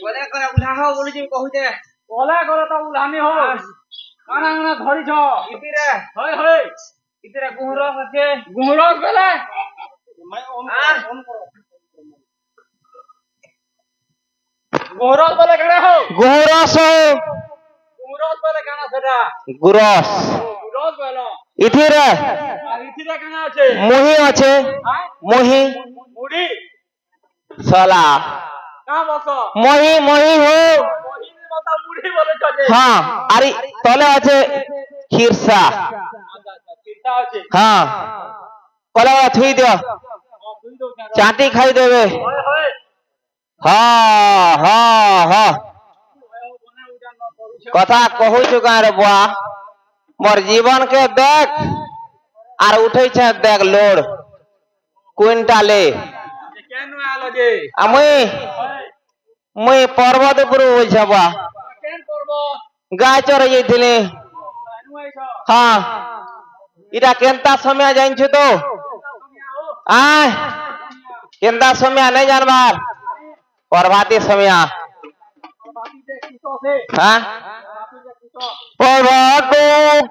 बोले करे उठा हो बोली जी कहूते बोले करे तो उलानी हो काना काना धरी छ इतिरे होय होय इतिरे गुहरस আছে गुहरस बेले गुहरस बेले कणे हो गुहरस बेले काना सेटा गुरस गुरस बेलो इथिरे इथिरे काना আছে मुही আছে मुही मुड़ी साला का बस मुही मुही हो मुड़ी मता मुड़ी बोले छजे हाँ अरे तले আছে खिरसा चिंता আছে हाँ कला थुई दियो चाटी खाई देवे हाँ हाँ हाँ कथा कहू चुका रे बुआ मोर जीवन के देख आर उठे छे देख लोड क्विंटाले केनु आलो जे मुई पर्वत ऊपर बुझबा केन करबो गाय चर जाइथिले हाँ इटा केनता समय जाइछु तो आ केनता समय नहीं जानबार प्रभाती समय हाँ प्रभातो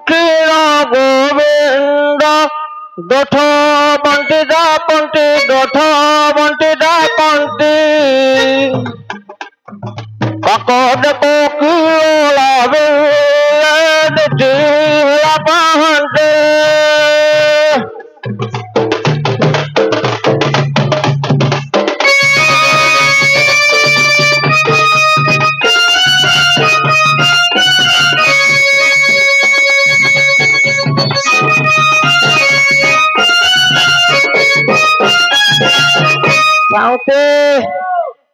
कृष्ण गोविंद दोठ बंटी दा पंटी दोठ बंटी दा पंटी पकड़ कोकिला बेद जीला पहंटे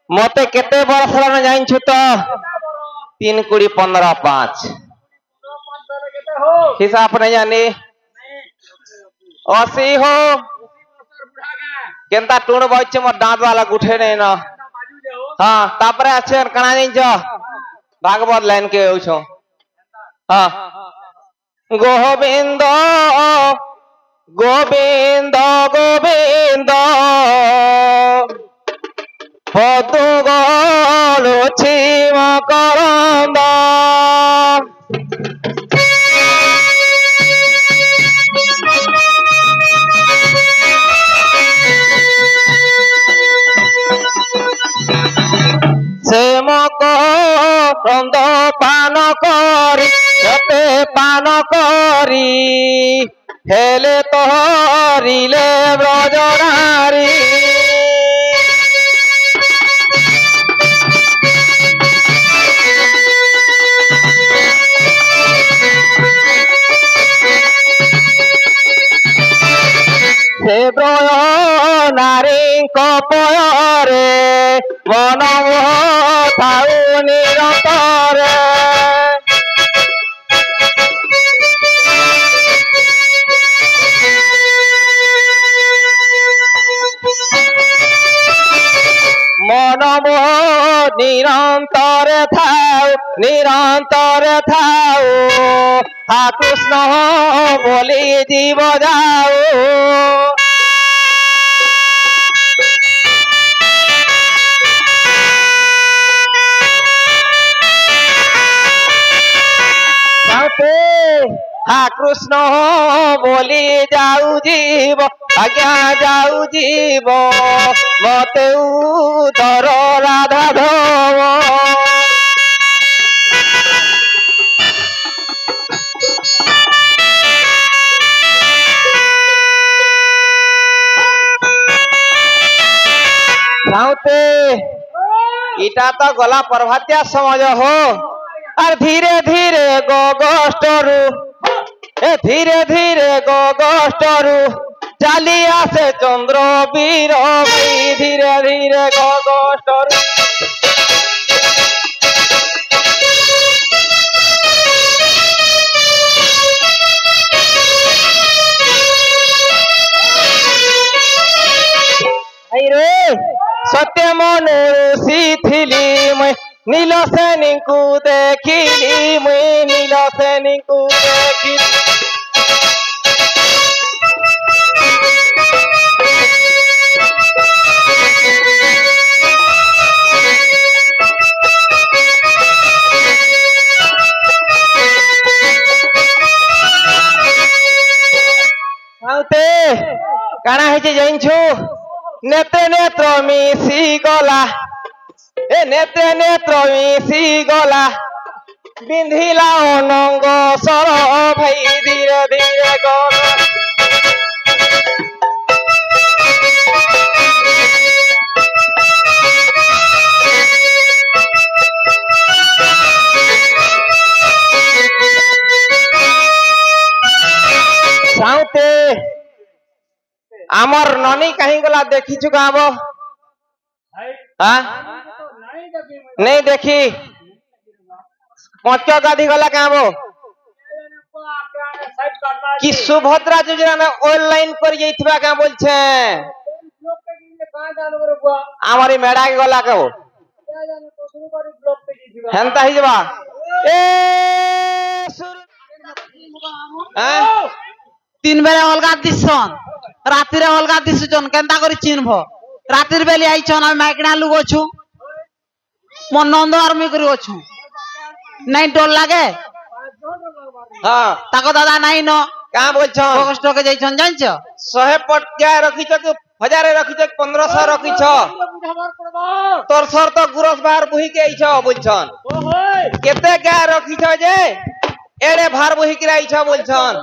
मते केते बरस ला जाइछु तो 3 कुड़ी 15 5 हिसाब नहीं जानी 80 हो केनता टूण बच्चे मोर दांत वाला गुठे नहीं ना हाँ तापरे अच्छे कणा जाइछ भागवत लाइन के होछो हाँ गोविंद गोविंद गोविंद पदु गलो छिम करंद से मक रंद पान करी जते पान करी हेले तोहरिले ब्रजनारी से ब्रज नारी कपयरे मन थाउ निरंतरे मन निरंतर थाउ हा कृष्ण बोली जीव जाऊ हा कृष्ण बोली जाऊ जीव आज्ञा जाऊ जीव मते उदर राधा धव इटा तो गला प्रभातिया समझ हो और धीरे धीरे गोगोष्टरू धीरे धीरे गोगोष्टरू चाली आसे चंद्र वीर धीरे धीरे गोगोष्टरू सत्य मन ऋषि मैं नील सैनिक देखिली मुई नील सैनिक देखिली কানা হয়েছে জানছু নেত্রে নেত্র মিশি গলা এ নেত্রে নেত্র মিশি গলা বিন্ধিলা অনঙ্গ সর ভাই ধীরে ধীরে গলা সাউতে আমার ননি কাহি গলা দেখিছু গাব হ্যাঁ नहीं देखी पच गाधी गला क्या कि सुभद्रा योजना में ऑनलाइन कर क्या बोलছে हमारी मेड़ा के गला के हेंता ही जबा ए तीन बेले अलगा दिसन रातिर अलगा दिसुचन केनता करी चिन्हब रातिर बेले आइछन हम माइकना लुग अछु मन नंद आर्मी करी अछु नहीं डर लागे हां ताको दादा नहीं न का बोलछन कष्ट के जाइछन जानछ 100 पट क्या रखिछ कि 1000 रखिछ 1500 रखिछ तोर सर तो गुरस बाहर बुही के आइछ बोलछन केते क्या रखिछ जे एड़े भार बुही के आइछ बोलछन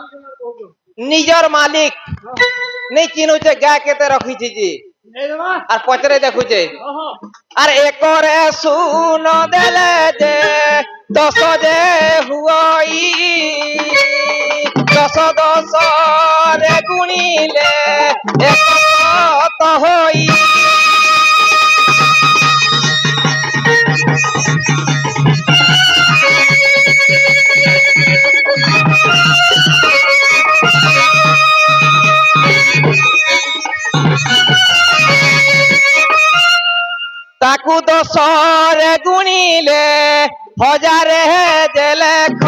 निजर मालिक नहीं चिन्हु छे गा केते रखिछ जी আর পচরে দেখুছে আর একরে শুন দেলে যে 10 যে হুই 10 রে গুনিলে এক কত হই ताकू 10 रे गुणिले 1000 जे लेख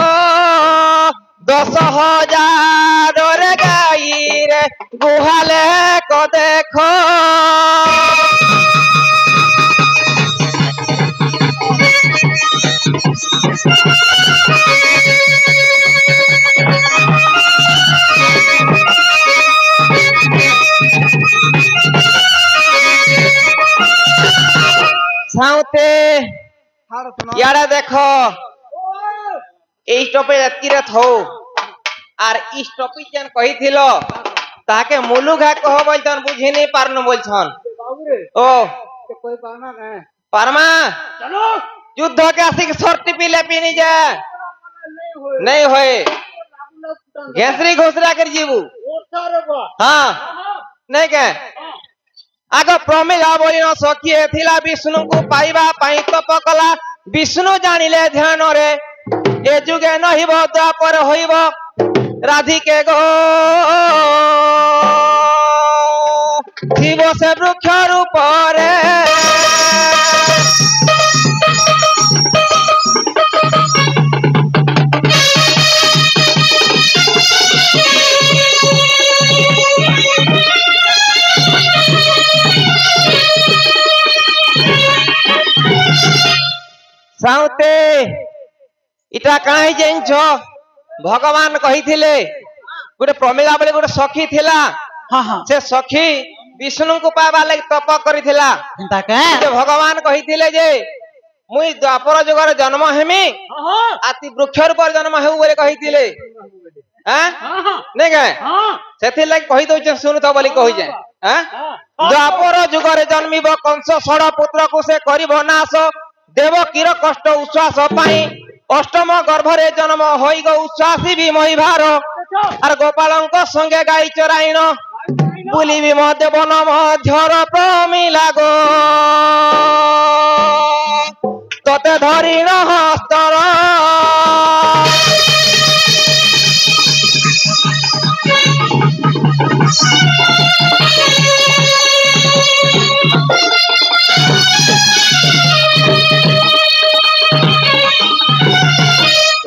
10,000 रे गाई रे गुहाले को देखो साउते यारा देखो এই টপে এতকিরে থো আর ই টপিক যেন কহিছিল তাকে মুলুঘা কহ বলছন বুঝি নি পারনু বলছন ও कोई पाना है পারমা चलो যুদ্ধ কে আসি শর্তি পিলে পিনি যা नहीं होए घेसरी घोसरा कर जीवू हां नहीं के आग प्रमिला बोली न सखी थिला विष्णु को पाइबा पाई तप कला विष्णु जानिले ध्यान रे ए जुगे नहिब द्वापर होइब राधिके गो शिव से वृक्ष रूप रे साउते इटा काहे जेंछ भगवान कहिथिले गुटे प्रमिला बोले गुटे सखी थिला हां हां से सखी विष्णु को पाबा लागि तप करिथिला एंता के जे भगवान कहिथिले जे मुई द्वापर जुगर जन्म हेमी आति वृक्ष रूप जन्म हेउ बोले कहिथिले हैं नहीं के सेथि लागि कहि दउ जे सुन तो बोली कहि जे हैं द्वापर जुगर जन्मिब कंस सड़ पुत्र को से करिब नाश देवकीर कष्ट उच्छ्वास पाई अष्टम गर्भरे जन्म होई गो उच्छ्वासी भी महिभार और गोपालंक संगे गाई चराइन बुलिबी मध्य वन मध्यर प्रमिला गो तते धरिण हस्तर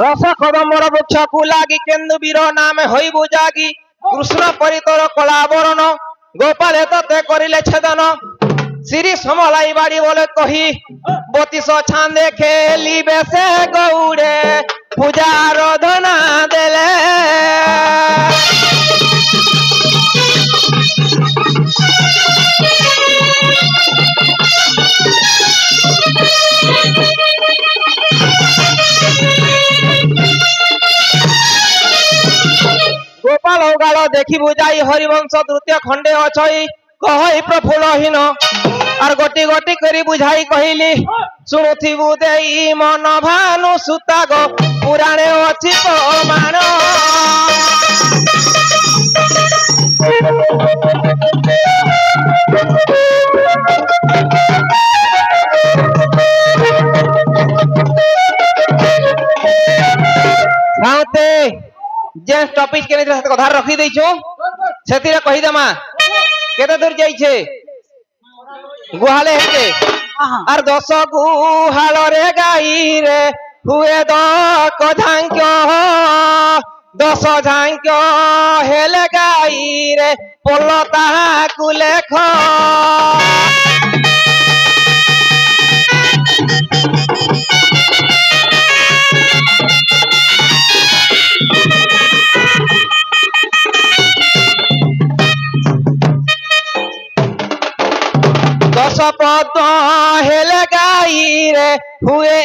रस कदम्बर वृक्ष को लागी केन्दु वीर नाम होइबु जागी कृष्ण परितर कलावरण गोपाल तते करिले छेदन श्री समलाई बाड़ी बोले कही 32 छांदे खेली बेसे गौड़े पूजा आराधना देले গোপাল গাল দেখিবু যাই হরিবংশ তৃতীয় খণ্ডে অছই কহই প্রফুল্লহীন আর গটি গটি করি বুঝাই কহিলি শুণুথিবু দেই মন ভানু সুতাগ পুরাণে অছি প্রমাণ ସାଉତେ ଯେ ଟପିକ କେନେ କଥା ରଖି ଦେଇଛୁ ସେଥିରେ କହିଦେମା କେତେ ଦୂର ଯାଇଛେ ଗୁହାଳେ ହେତେ আর 10 গুহালরে গাইরে হুয়ে ধাঙ্ক্য 10 ঝাঙ্ক্য হেলে গাইরে পল তাহাকু লেখ পদ হেলে গাইরে হুয়ে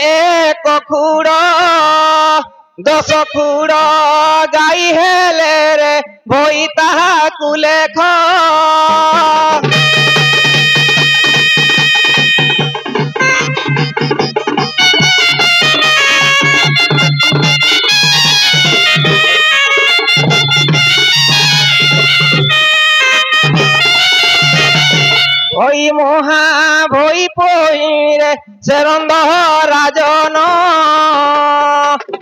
এক খুড় 10 খুড় গাই হেলে রে বই তাহাকু লেখ ভই মহা ভই পইরে সেরন্দ রাজন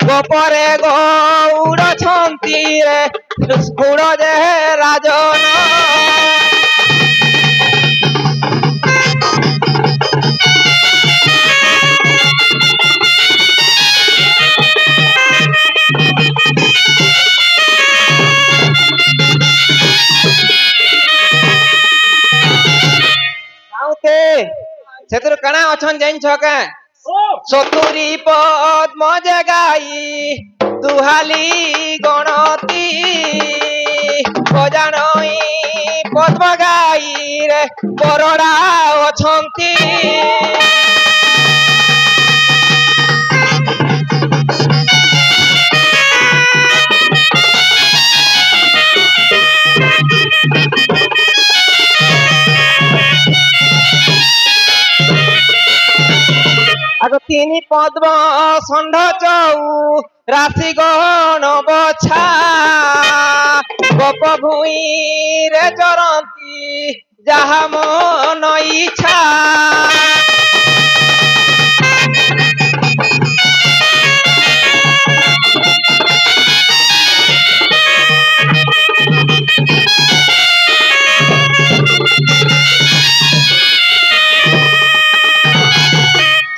গোপরে গৌড় ছন্তিরে গুড় যে রাজন ସେଥିରୁ କାଣା ଅଛନ୍ ଜାଣିଛ କା ସତୁରୀ ପଦ୍ମ ଜଗାଇ ଦୁହାଲି ଗଣତି ବଜାଣଇ ପଦ୍ମ ଗାଇରେ ବରଡ଼ା ଅଛନ୍ତି আগ 3 পদ্ম ষণ্ড চৌ রাশি গণ বছা গোপ ভূইরে চরন্তি যাহা মন ইচ্ছা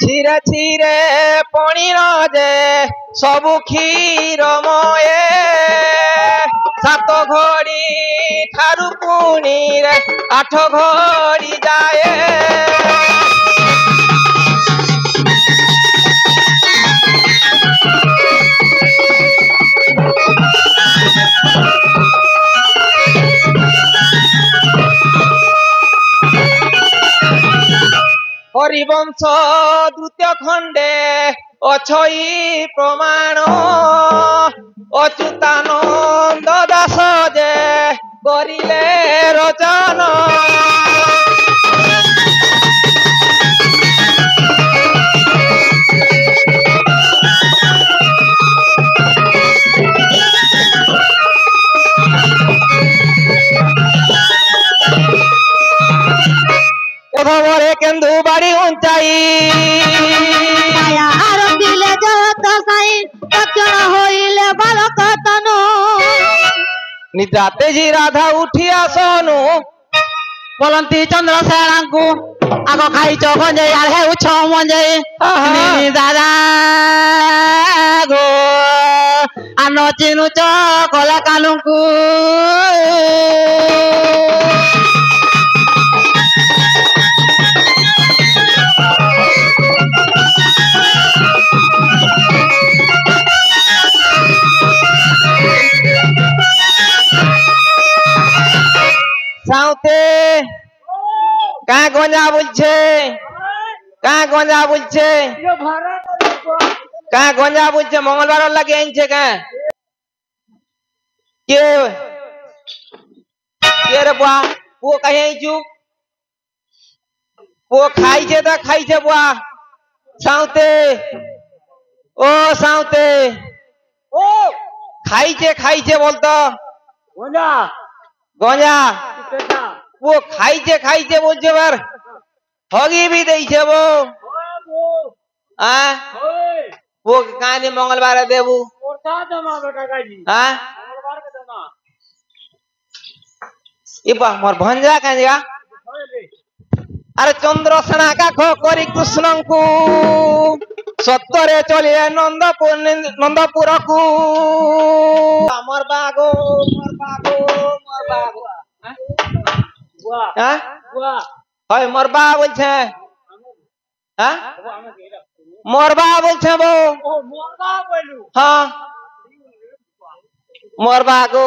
ছিরে ছিরে পণির যে সবু ক্ষীরময়ে 7 ঘড়ি ঠারু পুনি রে 8 ঘড়ি যায় হরিবংশ দ্বিতীয় খণ্ডে অছই প্রমাণ অচ্যুতানন্দ দাস যে করিলে রচন প্রথমরে কেন্দু বাড়ি উঞ্চাই আরতিলে জগত সাই তক্ষণ হইলে বালক তনু নিদ্রাতে জি রাধা উঠি আসনু বলন্তি চন্দ্রসেনাଙ୍କୁ আগ খাইছ গঞ্জেই আর হেউছ মঞ্জেই দাদা গো আন চিনুছ কলা কালুଙ୍କୁ সাউতে কা গঞ্জা বলছে কা গঞ্জা বলছে কা গঞ্জা বলছে মঙ্গলবার লাগে আনছে কা के के रे बुआ पुओ कहीं आइचु पुओ खाई छे बुआ साउते ओ साउते ओ खाई छे बोलतो गोंजा गंजा केटा वो खाई छे बोलछे बार हगी भी देई छे वो आ ओए वो कानी मंगलवार देबू ओरता जमा बेटा काजी आ मंगलवार के जमा ई बा मोर भंजा कानिया ओए रे अरे चंद्र सेना का खो करी कृष्ण को सत्तरे चलिए नंदपुर को मोर बागो बुआ हाँ बुआ হয় মোর বা বলছে হ্যাঁ মোর বা বলছে বউ ओ मोरगा बोलू হ্যাঁ মোর বা গো